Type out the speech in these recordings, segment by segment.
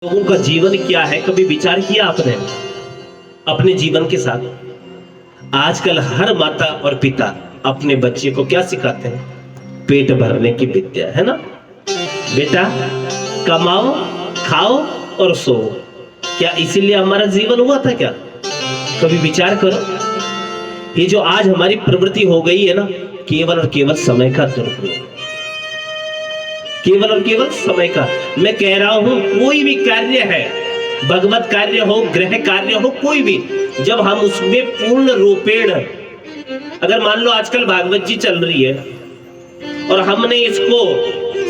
लोगों का जीवन क्या है, कभी विचार किया आपने अपने जीवन के साथ? आजकल हर माता और पिता अपने बच्चे को क्या सिखाते हैं? पेट भरने की विद्या, है ना बेटा? कमाओ, खाओ और सो। क्या इसीलिए हमारा जीवन हुआ था क्या? कभी विचार करो। ये जो आज हमारी प्रवृत्ति हो गई है ना, केवल और केवल समय का दुरुपयोग, केवल और केवल समय का। मैं कह रहा हूं कोई भी कार्य है, भगवत कार्य हो, ग्रह कार्य हो, कोई भी, जब हम उसमें पूर्ण रूपेण, अगर मान लो आजकल भागवत जी चल रही है और हमने इसको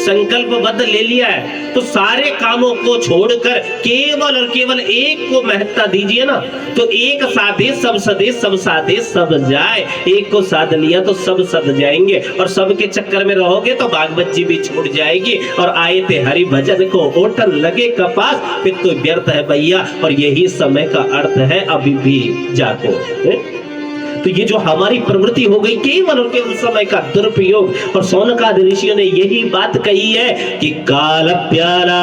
संकल्पबद्ध ले लिया है, तो सारे कामों को छोड़कर केवल और केवल एक को महत्ता दीजिए ना। तो एक साधे सब सदे, सब साधे सब जाए। एक को साध लिया तो सब सद जाएंगे, और सबके चक्कर में रहोगे तो भागवत जी भी छूट जाएगी। और आए थे हरि भजन को होटल लगे कपास, फिर तो व्यर्थ है भैया। और यही समय का अर्थ है, अभी भी जागो। तो ये जो हमारी प्रवृत्ति हो गई केवल और केवल समय का दुरुपयोग, और शौनकाद ऋषियों ने यही बात कही है कि काल प्याला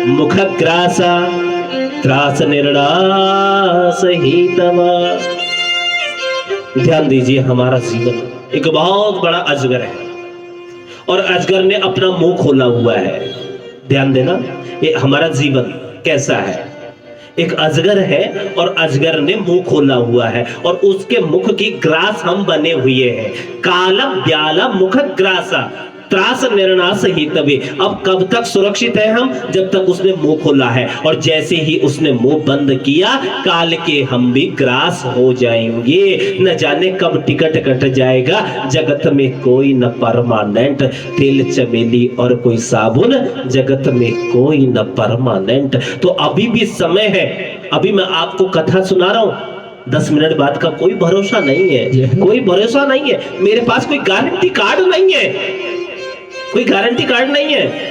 मुख ग्रासा त्रास निर्णास हितवा। ध्यान दीजिए, हमारा जीवन एक बहुत बड़ा अजगर है और अजगर ने अपना मुंह खोला हुआ है। ध्यान देना, ये हमारा जीवन कैसा है? एक अजगर है और अजगर ने मुंह खोला हुआ है, और उसके मुख की ग्रास हम बने हुए हैं। कालम ब्याला मुख ग्रासा त्रास निर्णास हितवे। अब कब तक सुरक्षित है हम? जब तक उसने मुंह खोला है, और जैसे ही उसने मुंह बंद किया, काल के हम भी ग्रास हो जाएंगे। न जाने कब टिकट कट जाएगा। जगत में कोई न परमानेंट, तेल चमेली और कोई साबुन, जगत में कोई न परमानेंट। तो अभी भी समय है। अभी मैं आपको कथा सुना रहा हूं, 10 मिनट बाद का कोई भरोसा नहीं है, कोई भरोसा नहीं है। मेरे पास कोई गारंटी कार्ड नहीं है, कोई गारंटी कार्ड नहीं है।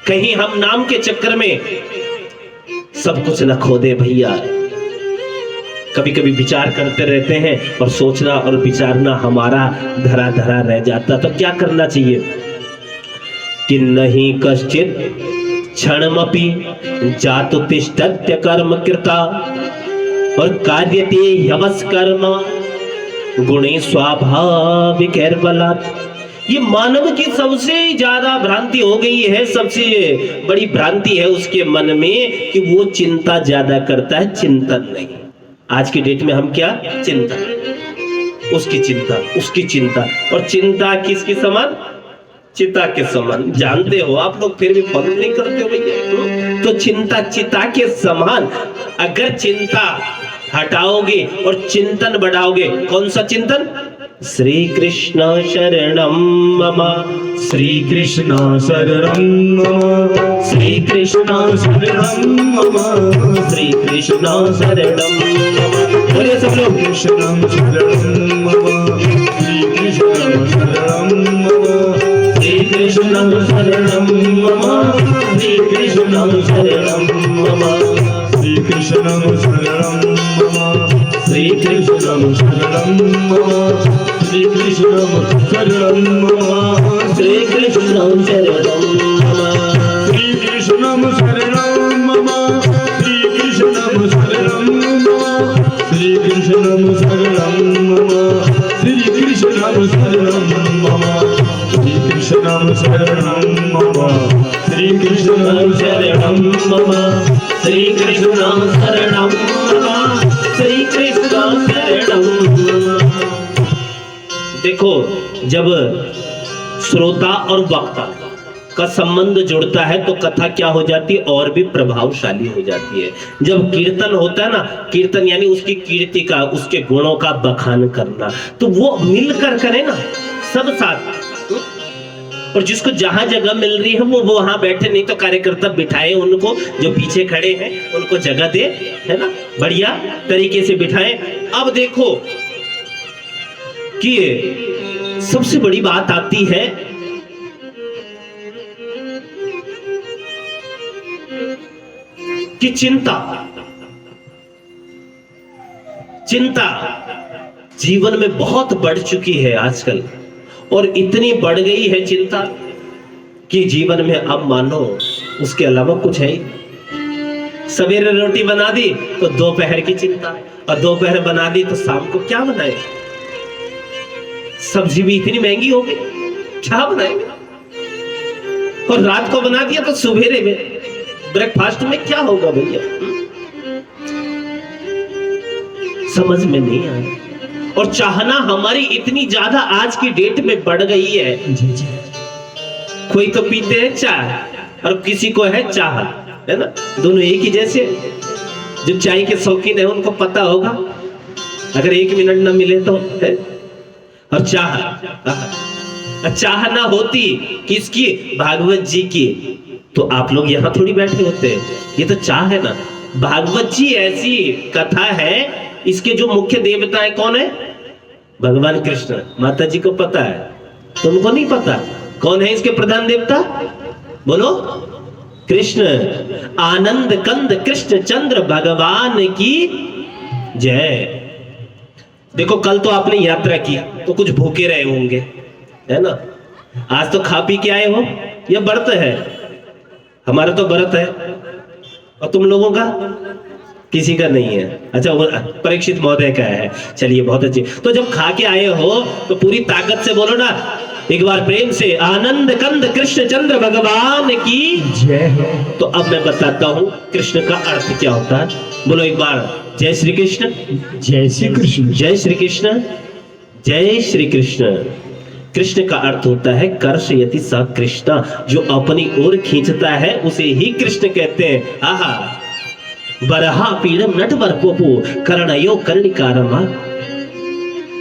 कहीं हम नाम के चक्कर में सब कुछ न खो दे भैया। कभी कभी विचार करते रहते हैं, और सोचना और विचारना हमारा धरा धरा रह जाता। तो क्या करना चाहिए कि नहीं कश्चित क्षणमपि जातु तिष्ठत्य कर्म कृता, और कार्यते ह्यवस् कर्म गुणे स्वाभाविक बलात्। ये मानव की सबसे ज्यादा भ्रांति हो गई है, सबसे बड़ी भ्रांति है उसके मन में कि वो चिंता ज्यादा करता है, चिंतन नहीं। आज की डेट में हम क्या? चिंता, उसकी चिंता, उसकी चिंता। और चिंता किसके समान? चिता के समान। जानते हो आप लोग, फिर भी फॉलो नहीं करते हो भैया। तो चिंता चिता के समान। अगर चिंता हटाओगे और चिंतन बढ़ाओगे, कौन सा चिंतन? श्री कृष्ण शरणम मम, श्री कृष्ण शरणम मम, श्री कृष्ण शरणम मम, श्री कृष्ण शरणम मम। बोलिए सब लोग, कृष्ण शरणम मम, श्री कृष्ण शरणम मम, श्री कृष्ण शरणम मम, श्री कृष्ण शरणम मम, श्री कृष्ण शरणम मम, श्री कृष्ण शरणम मम, श्री कृष्ण शरणम मम, श्री कृष्ण शरणम मम, श्री कृष्ण शरणम मम, श्री कृष्ण शरणम मम, श्री कृष्ण शरणम मम, श्री कृष्ण शरणम मम, श्री कृष्ण शरणम मम, श्री कृष्ण शरणम मम, श्री कृष्ण शरणम मम, श्री कृष्ण शरणम मम। देखो, जब श्रोता और वक्ता का संबंध जुड़ता है तो कथा क्या हो जाती है? और भी प्रभावशाली हो जाती है। जब कीर्तन होता है ना, कीर्तन यानी उसकी कीर्ति का, उसके गुणों का बखान करना, तो वो मिलकर करे ना, सब साथ। और जिसको जहां जगह मिल रही है वो वहां बैठे, नहीं तो कार्यकर्ता बिठाए उनको, जो पीछे खड़े हैं उनको जगह दे, है ना, बढ़िया तरीके से बिठाए। अब देखो कि सबसे बड़ी बात आती है कि चिंता। चिंता जीवन में बहुत बढ़ चुकी है आजकल, और इतनी बढ़ गई है चिंता कि जीवन में अब मानो उसके अलावा कुछ है ही। सवेरे रोटी बना दी तो दोपहर की चिंता, और दोपहर बना दी तो शाम को क्या बनाए। सब्जी भी इतनी महंगी हो गई, क्या बनाएंगे। और रात को बना दिया तो सुबेरे में ब्रेकफास्ट में क्या होगा भैया, समझ में नहीं आया। और चाहना हमारी इतनी ज्यादा आज की डेट में बढ़ गई है। कोई तो पीते हैं चाय और किसी को है चाह, है ना, दोनों एक ही जैसे। जो चाय के शौकीन है उनको पता होगा, अगर 1 मिनट ना मिले तो है। और चाह ना होती किसकी, भागवत जी की, तो आप लोग यहां थोड़ी बैठे होते हैं। ये तो चाह है ना। भागवत जी ऐसी कथा है, इसके जो मुख्य देवता है कौन है, भगवान कृष्ण। माता जी को पता है, तुमको नहीं पता। कौन है इसके प्रधान देवता, बोलो, कृष्ण। आनंद कंद कृष्ण चंद्र भगवान की जय। देखो कल तो आपने यात्रा की तो कुछ भूखे रहे होंगे, है ना। आज तो खा पी के आए हो, यह व्रत है। हमारा तो व्रत है, और तुम लोगों का किसी का नहीं है। अच्छा, परीक्षित महोदय का है। चलिए बहुत अच्छी। तो जब खा के आए हो तो पूरी ताकत से बोलो ना एक बार प्रेम से, आनंद कंद कृष्ण चंद्र भगवान की जय। तो अब मैं बताता हूं कृष्ण का अर्थ क्या होता है। बोलो एक बार, जय श्री कृष्ण। जय श्री कृष्ण। जय श्री कृष्ण। जय श्री कृष्ण। कृष्ण का अर्थ होता है कर्षयति स कृष्ण, जो अपनी ओर खींचता है उसे ही कृष्ण कहते हैं। आहा, बरहा पीड़म नटवर पोपो कर्णयो कर्णिकारमा।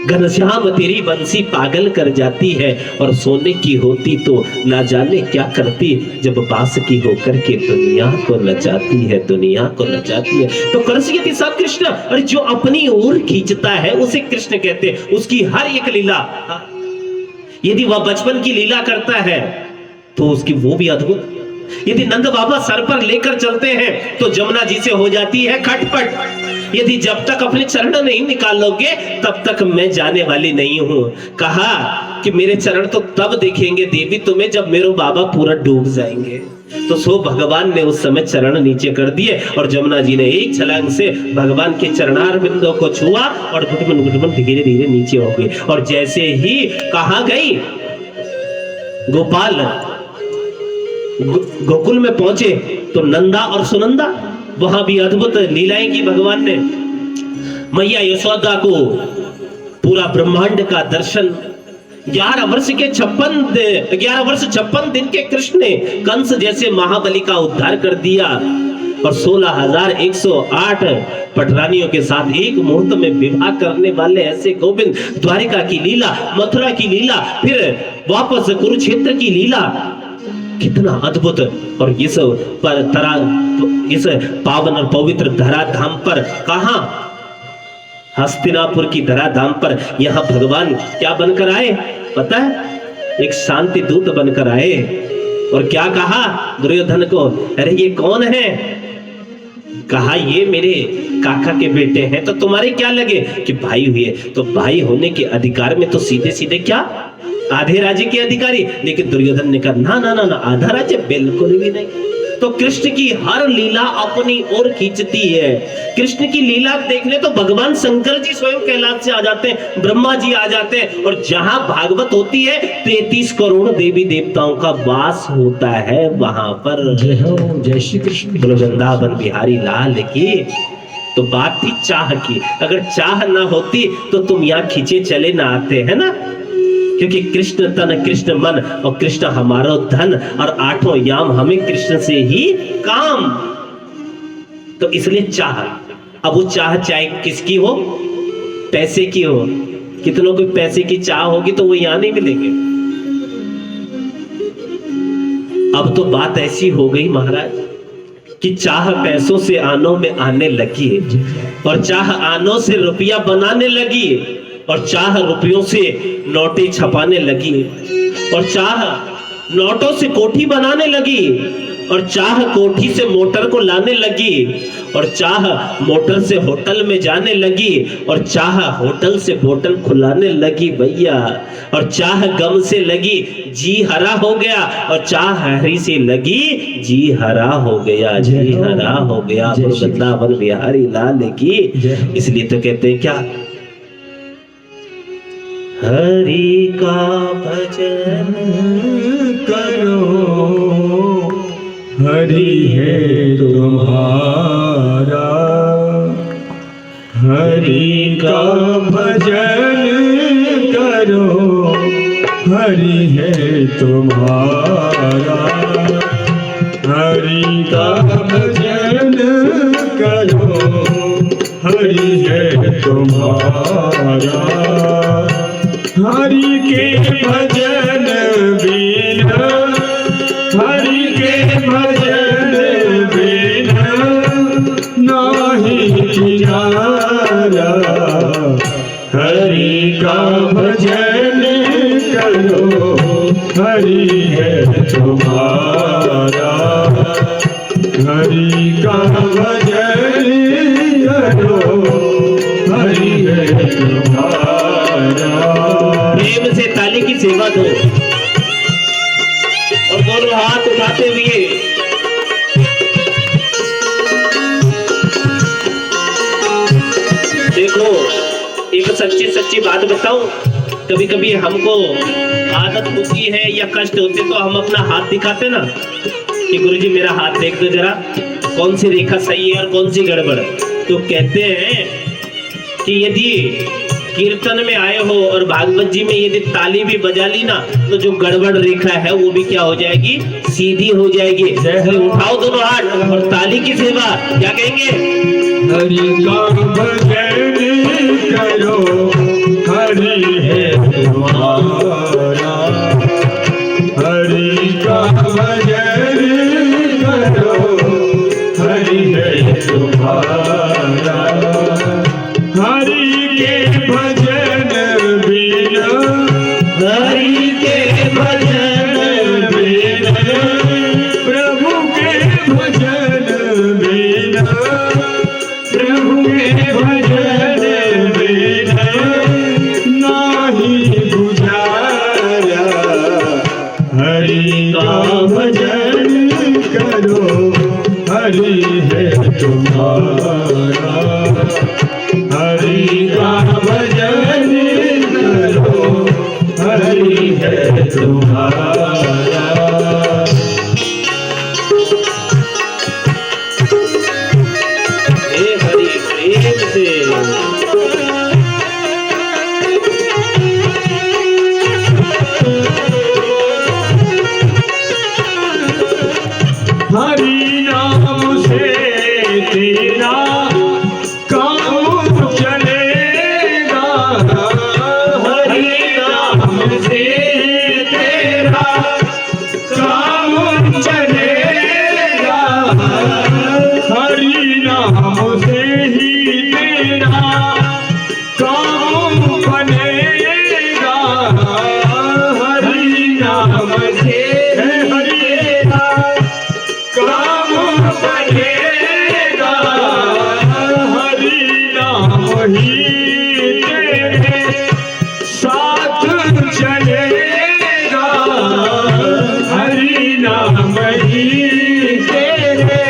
घनश्याम तेरी बंसी पागल कर जाती है, और सोने की होती तो ना जाने क्या करती, जब बांस की होकर के दुनिया को नचाती है, दुनिया को नचाती है। तो कर्षयति स कृष्ण, और जो अपनी ओर खींचता है उसे कृष्ण कहते हैं। उसकी हर एक लीला, यदि वह बचपन की लीला करता है तो उसकी वो भी अद्भुत। यदि नंद बाबा सर पर लेकर चलते हैं तो जमुना जी से हो जाती है खटपट। यदि जब तक अपने चरण नहीं निकालोगे तब तक मैं जाने वाली नहीं हूं। कहा कि मेरे चरण तो तब देखेंगे देवी तुम्हें जब मेरे बाबा पूरा डूब जाएंगे। तो सो भगवान ने उस समय चरण नीचे कर दिए, और जमुना जी ने एक छलांग से भगवान के चरणार बिंदु को छुआ और घुटमन घुटमन धीरे धीरे नीचे हो गई। और जैसे ही कहा गई गोपाल गोकुल में पहुंचे तो नंदा और सुनंदा, वहां भी अद्भुत लीलाएं की भगवान ने। मैया यशोदा को पूरा ब्रह्मांड का दर्शन। 11 वर्ष 56 दिन के कृष्ण ने कंस जैसे महाबली का उद्धार कर दिया, और 16,108 पटरानियों के साथ एक मुहूर्त में विवाह करने वाले ऐसे गोविंद। द्वारिका की लीला, मथुरा की लीला, फिर वापस कुरुक्षेत्र की लीला, कितना अद्भुत। और इस पावन और पवित्र धराधाम पर, कहां, हस्तिनापुर की धराधाम पर, यहां भगवान क्या बनकर आए पता है, एक शांति दूत बनकर आए। और क्या कहा दुर्योधन को, अरे ये कौन है। कहा ये मेरे काका के बेटे हैं। तो तुम्हारे क्या लगे कि भाई हुए, तो भाई होने के अधिकार में तो सीधे सीधे क्या आधे राज्य के अधिकारी। लेकिन दुर्योधन ने कहा ना ना ना ना, आधा राज्य बिल्कुल भी नहीं। तो कृष्ण की हर लीला अपनी ओर खींचती है। कृष्ण की लीला देखने तो भगवान शंकर जी स्वयं कैलाश से आ जाते हैं, ब्रह्मा जी आ जाते हैं, और जहां भागवत होती है 33 करोड़ देवी देवताओं का वास होता है वहां पर। जय श्री कृष्ण। वृंदावन बिहारी लाल की। तो बात थी चाह की। अगर चाह ना होती तो तुम यहाँ खींचे चले ना आते, है ना। क्योंकि कृष्ण तन कृष्ण मन और कृष्ण हमारो धन, और 8 याम हमें कृष्ण से ही काम। तो इसलिए चाह। अब वो चाह चाहे किसकी हो, पैसे की हो। कितनों को पैसे की चाह होगी तो वो यहां नहीं मिलेंगे। अब तो बात ऐसी हो गई महाराज कि चाह पैसों से आनों में आने लगी, और चाह आनों से रुपया बनाने लगी, और चाह रुपयों से नोटें छपाने लगी, और चाह नोटों से कोठी बनाने लगी, और चाह कोठी से मोटर को लाने लगी, और चाह मोटर से होटल में जाने लगी, और चाह होटल से बोतल खुलाने लगी भैया। और चाह गम से लगी जी हरा हो गया, और चाह हरी से लगी जी हरा हो गया, जी हरा हो गया। वृंदावन बिहारी लाल की। इसलिए तो कहते हैं क्या, हरि का भजन करो, हरि है तुम्हारा, हरि का भजन करो, हरि है तुम्हारा, हरि का भजन करो, हरि है तुम्हारा। हरि के भजन बिना, हरि के भजन बिना नाही किनारा, हरि का भजन करो, हरि है तुम्हारा, हरि का भजन करो, हरि है तुम्हारा। प्रेम से ताली की सेवा दो और दोनों हाथ उठाते हुए देखो, एक सच्ची सच्ची बात बताऊं, कभी कभी हमको आदत होती है या कष्ट होते तो हम अपना हाथ दिखाते ना कि गुरुजी मेरा हाथ देख दो जरा, कौन सी रेखा सही है और कौन सी गड़बड़। तो कहते हैं कि यदि कीर्तन में आए हो और भागवत जी में यदि ताली भी बजा ली ना, तो जो गड़बड़ रेखा है वो भी क्या हो जाएगी, सीधी हो जाएगी। तो उठाओ दोनों हाथ और ताली की सेवा। क्या कहेंगे, हरि का भजन करो, हरि है तुम्हारा, हरि का भजन करो, हरि है तुम्हारा। हरि के भजन बिना, हरि के भजन बिना, प्रभु के भजन बिना, प्रभु के भजन बिना नाही गुजारा। हरि का भजन करो, हरि है तुम्हारा, हरि का भजन करो, हरि है तुम्हारा। हे हरि प्रेम से हरि नाम से तेरा काम चलेगा, हरि नाम से तेरा काम चलेगा, हरि नाम से ही तेरा काम बनेगा, हरि नाम से हरि काम बनेगा, हरि नाम ही तेरे साथ चलेगा, हरि नाम ही तेरे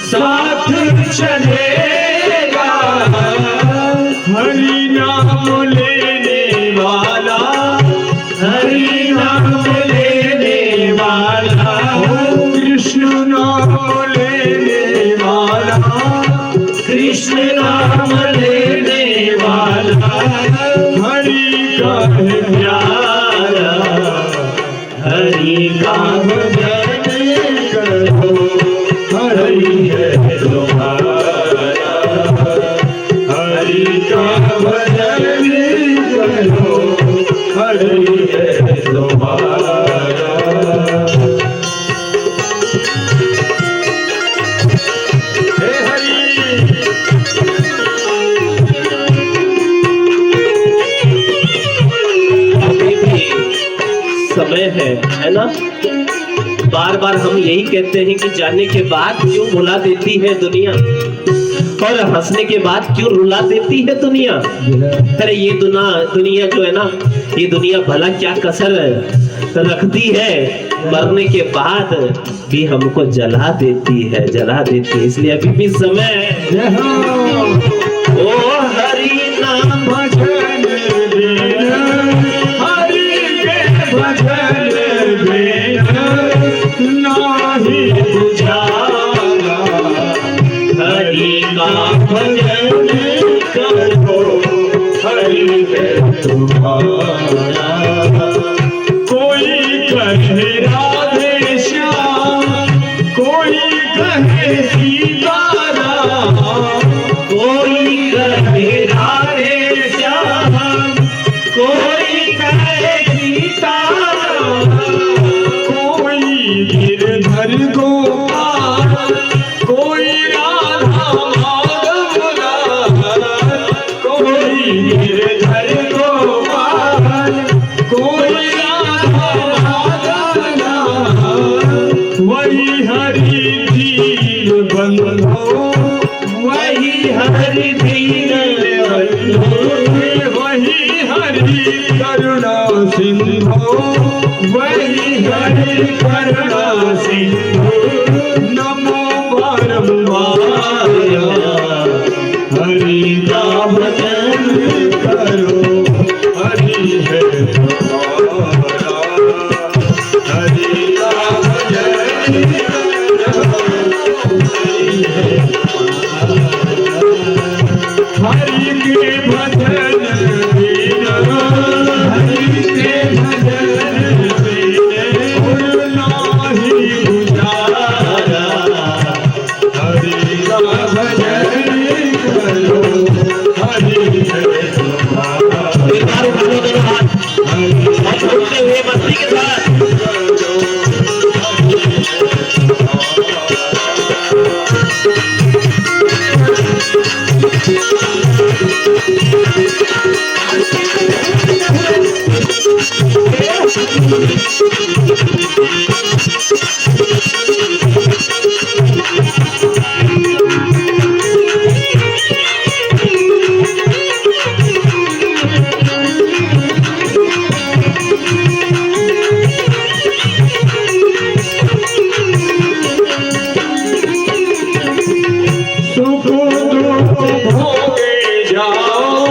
साथ चलेगा, हरि नाम लेने वाला, हरि नाम लेने वाला, कृष्ण नाम लेने वाला, कृष्ण नाम लेने वाला, हरि का है प्यारा, हरि का भजन करो, हरि है तुम्हारा, हरि का भजन करो, हरि है तुम्हारा। हे हरि, अभी भी समय है ना। बार बार हम यही कहते हैं कि जाने के बाद क्यों भुला देती है दुनिया, और हंसने के बाद क्यों रुला देती है दुनिया। अरे ये दुनिया जो है ना, ये दुनिया भला क्या कसर रखती है, मरने के बाद भी हमको जला देती है, जला देती है। इसलिए अभी भी समय है। ओ हरि नाम भजन बिना, हरि के भजन बिना नाही बुझाला। हरि का भजन करो, हरि है तुम्हारा। कोई कहे राधे श्याम, कोई कहे सीताराम, कोई कहे राधे श्याम, कोई कहे सीताराम, कोई गिरधर गोपाल, कोई राधा माधव लाल। कोई गिरधर गोपाल, कोई राधा माधव लाल। वही हरि दीन बंधो, वही हरि दीन बंधो, वही हरि करुणा सिंधु, वही हरि करुणा सिंधु। नमो बारंबार, हरि का भजन करो, हरि है तुम्हारा। हरि का भजन करो, हरि है हरि के भजन बिना, हरि के भजन बिना नाही गुजारा। हरि का भजन करो, हरि है तुम्हारा। एक बार उठा लो दोनों हाथ और बोलते हुए मस्ती के साथ। सुख दुख भोगे जाओ,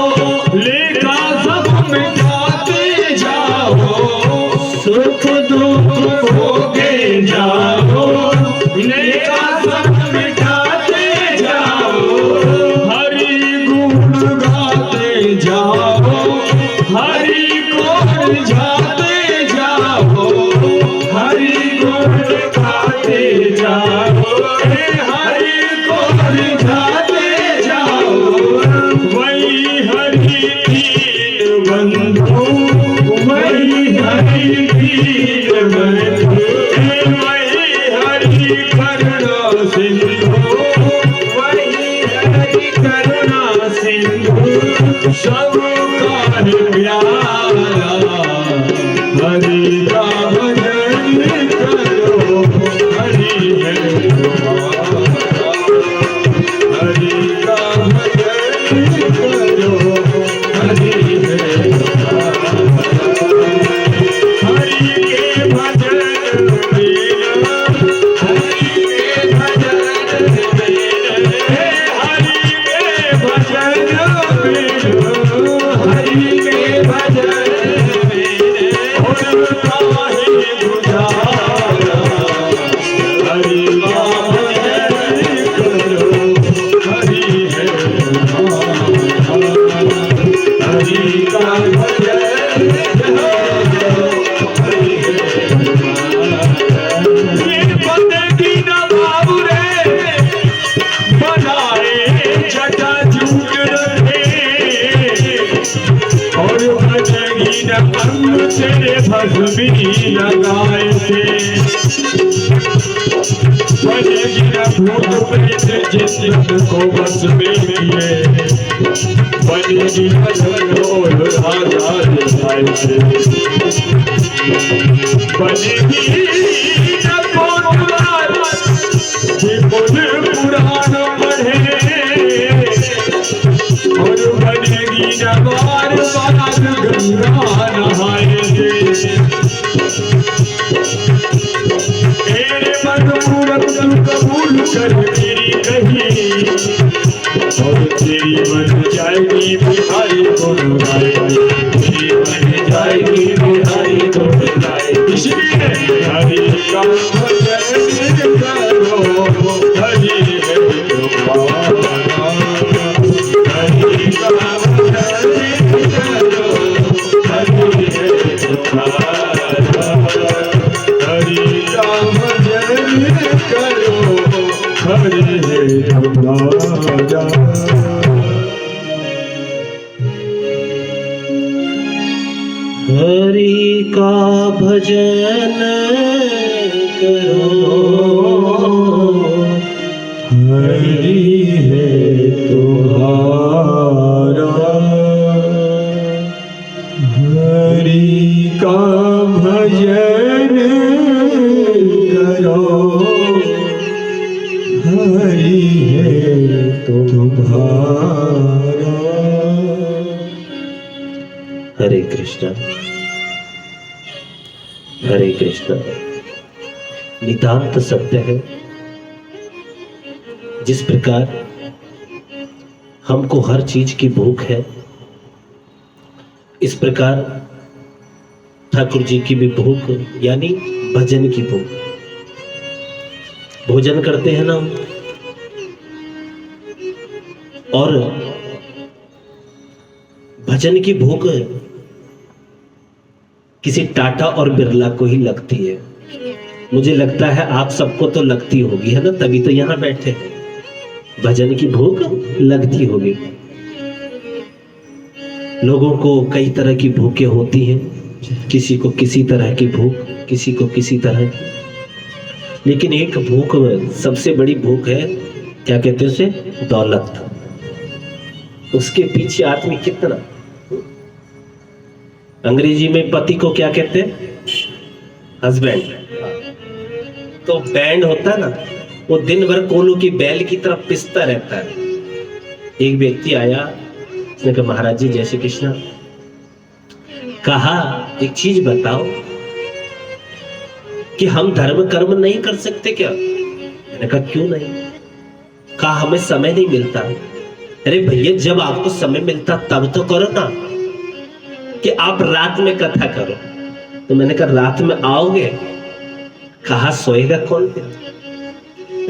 लेखा सब मिटाते जाओ। सुख दुख भोगे जाओ, लेखा सब मिटाते जाओ। हरि गुण गाते जाओ, हरि को रिझाते जाओ। हरि गुण गाते जाओ, हरि को रिझाते जाओ। वही हरि दीन बंधु, वही हरि दीन बंधु। वही हरि करुणा सिंधु, वही हरि करुणा सिंधु। सबका है प्यारा, हरि का भजन करो, हरि है तुम्हारा। हरि का भजन करो, हरि है तुम्हारा। हरि के भजन बिना, हरि के भजन बिना, हरि के भजन बिना, हरि के भजन बिना नाही गुजारा। हरि का भजन करो, हरि है तुम्हारा। हरि का भजन करो, हरि है तुम्हारा। ये बंदगी न बाबू रे, बनाए जटा झूठ रहे। और भजगी न अंग तेरे भस्मी लगाए थे। भजगी न भूत प्रेत जिन को बस में किए। भजगी न ढोल राजा दिखाए थे। भजगी न कर मेरी कहीं और तेरी बन जाएगी बिहारी गुण गाएगी, तेरी बन जाएगी बिहारी गुण गाएगी। इसलिए हरि का भजन करो, हरि है तुम्हारा, हरि का भजन करो, हरि है तुम्हारा, हरि का भजन करो, हरि है तुम्हारा। हरि का भजन करो, हरि है तुम्हारा, हरि का भजन करो, हरि है तुम्हारा। हरे कृष्णा हरे कृष्णा। नितांत सत्य है, जिस प्रकार हमको हर चीज की भूख है, इस प्रकार ठाकुर जी की भी भूख, यानी भजन की भूख। भोजन करते हैं ना, और भजन की भूख किसी टाटा और बिरला को ही लगती है। मुझे लगता है आप सबको तो लगती होगी, है ना, तभी तो यहां बैठे हैं। भजन की भूख लगती होगी। लोगों को कई तरह की भूखें होती हैं, किसी को किसी तरह की भूख, किसी को किसी तरह की, लेकिन एक भूख सबसे बड़ी भूख है, क्या कहते हैं उसे, दौलत। उसके पीछे आदमी कितना, अंग्रेजी में पति को क्या कहते हैं, हस्बैंड। तो बैंड होता है ना, वो दिन भर कोलू की बैल की तरफ पिसता रहता है। एक व्यक्ति आया, उसने कहा महाराज जी जय श्री कृष्ण, कहा एक चीज बताओ कि हम धर्म कर्म नहीं कर सकते क्या? मैंने कहा क्यों नहीं? कहा हमें समय नहीं मिलता। अरे भैया जब आपको समय मिलता तब तो करो ना, कि आप रात में कथा करो। तो मैंने कहा रात में आओगे? कहा सोएगा कौन फिर?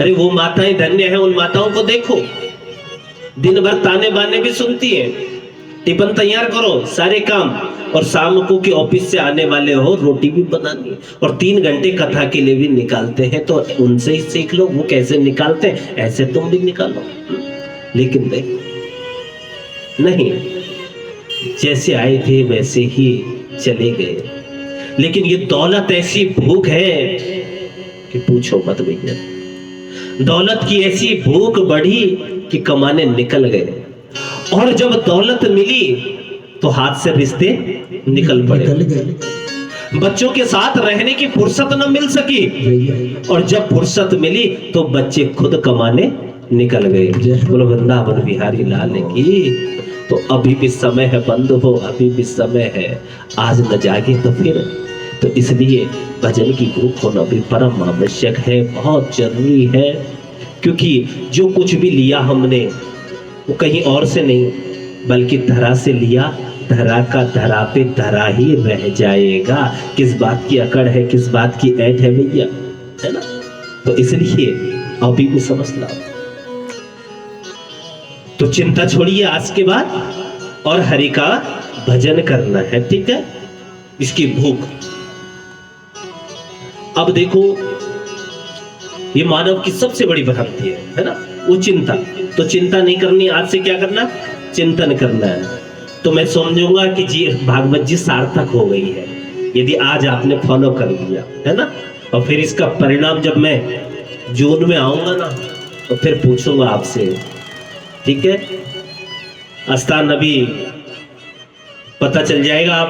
अरे वो माताएं धन्य है, उन माताओं को देखो, दिन भर ताने बाने भी सुनती है, टिफिन तैयार करो, सारे काम, और शाम को कि ऑफिस से आने वाले हो रोटी भी बनानी, और 3 घंटे कथा के लिए भी निकालते हैं। तो उनसे ही सीख लो वो कैसे निकालते हैं, ऐसे तुम भी निकालो। लेकिन नहीं, जैसे आए थे वैसे ही चले गए। लेकिन ये दौलत ऐसी भूख है कि पूछो मत भैया। दौलत की ऐसी भूख बढ़ी कि कमाने निकल गए, और जब दौलत मिली तो हाथ से रिश्ते निकल पड़े। बच्चों के साथ रहने की फुर्सत न मिल सकी, और जब फुर्सत मिली तो बच्चे खुद कमाने निकल गए। बोलो वृंदावन बिहारी लाल की। तो अभी भी समय है बंधुओं, अभी भी समय है, आज न जागे तो फिर। तो इसलिए भजन की भूख होना भी परम आवश्यक है, बहुत जरूरी है। क्योंकि जो कुछ भी लिया हमने वो कहीं और से नहीं बल्कि धरा से लिया, धरा का धरा पे धरा ही रह जाएगा। किस बात की अकड़ है, किस बात की ऐठ है भैया, है ना? तो इसलिए अभी भी समझ लो। तो चिंता छोड़िए आज के बाद, और हरि का भजन करना है, ठीक है? इसकी भूख। अब देखो ये मानव की सबसे बड़ी भ्रांति है ना, वो चिंता। तो चिंता नहीं करनी, आज से क्या करना, चिंतन करना है। तो मैं समझूंगा कि जी भागवत जी सार्थक हो गई है यदि आज आपने फॉलो कर लिया, है ना? और फिर इसका परिणाम जब मैं जून में आऊंगा ना तो फिर पूछूंगा आपसे, ठीक है? आस्थान अभी पता चल जाएगा आप